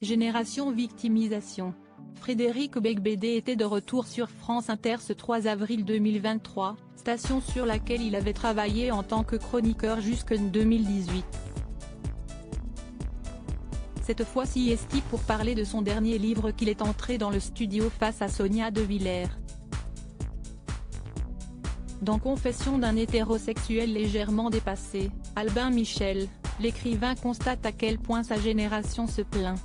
Génération victimisation. Frédéric Beigbeder était de retour sur France Inter ce 3 avril 2023, station sur laquelle il avait travaillé en tant que chroniqueur jusqu'en 2018. Cette fois-ci pour parler de son dernier livre qu'il est entré dans le studio face à Sonia De Villers. Dans Confession d'un hétérosexuel légèrement dépassé, Albin Michel, l'écrivain constate à quel point sa génération se plaint.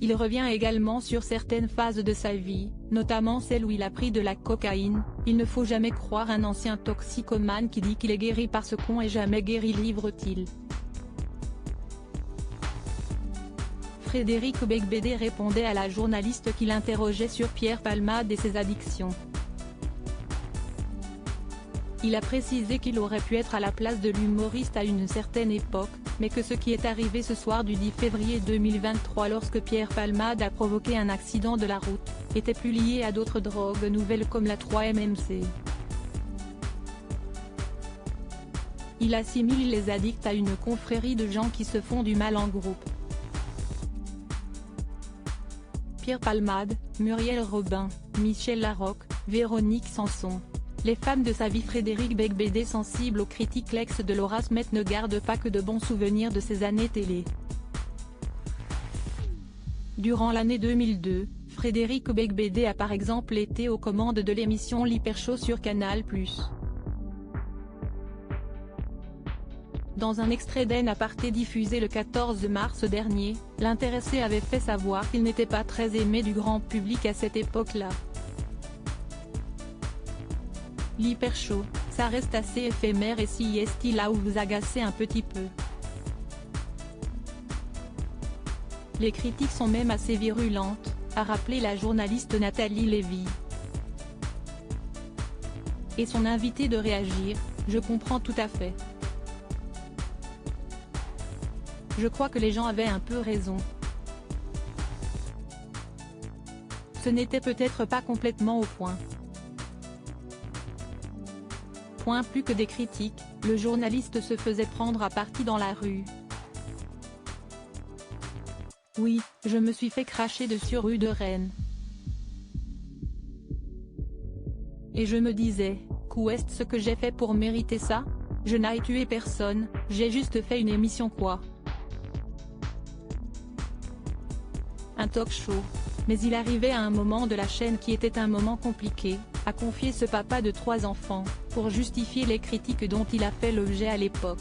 Il revient également sur certaines phases de sa vie, notamment celle où il a pris de la cocaïne. Il ne faut jamais croire un ancien toxicomane qui dit qu'il est guéri par ce qu'on est jamais guéri, livre-t-il. Frédéric Beigbeder répondait à la journaliste qui l'interrogeait sur Pierre Palmade et ses addictions. Il a précisé qu'il aurait pu être à la place de l'humoriste à une certaine époque, mais que ce qui est arrivé ce soir du 10 février 2023 lorsque Pierre Palmade a provoqué un accident de la route, était plus lié à d'autres drogues nouvelles comme la 3-MMC. Il assimile les addicts à une confrérie de gens qui se font du mal en groupe. Pierre Palmade, Muriel Robin, Michel Larocque, Véronique Sanson. Les femmes de sa vie. Frédéric Beigbeder, sensible aux critiques, l'ex de Laura Smet, ne garde pas que de bons souvenirs de ses années télé. Durant l'année 2002, Frédéric Beigbeder a par exemple été aux commandes de l'émission l'Hypershow sur Canal+. Dans un extrait d'En Aparté diffusé le 14 mars dernier, l'intéressé avait fait savoir qu'il n'était pas très aimé du grand public à cette époque-là. L'Hypershow, ça reste assez éphémère et si est-il là où vous agacez un petit peu. Les critiques sont même assez virulentes, a rappelé la journaliste Nathalie Lévy. Et son invité de réagir: je comprends tout à fait. Je crois que les gens avaient un peu raison. Ce n'était peut-être pas complètement au point. Plus que des critiques, le journaliste se faisait prendre à partie dans la rue. Oui, je me suis fait cracher dessus rue de Rennes. Et je me disais, qu'est ce que j'ai fait pour mériter ça? Je n'ai tué personne, j'ai juste fait une émission quoi. Un talk show. Mais il arrivait à un moment de la chaîne qui était un moment compliqué, a confié ce papa de 3 enfants, pour justifier les critiques dont il a fait l'objet à l'époque.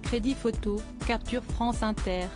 Crédit photo, capture France Inter.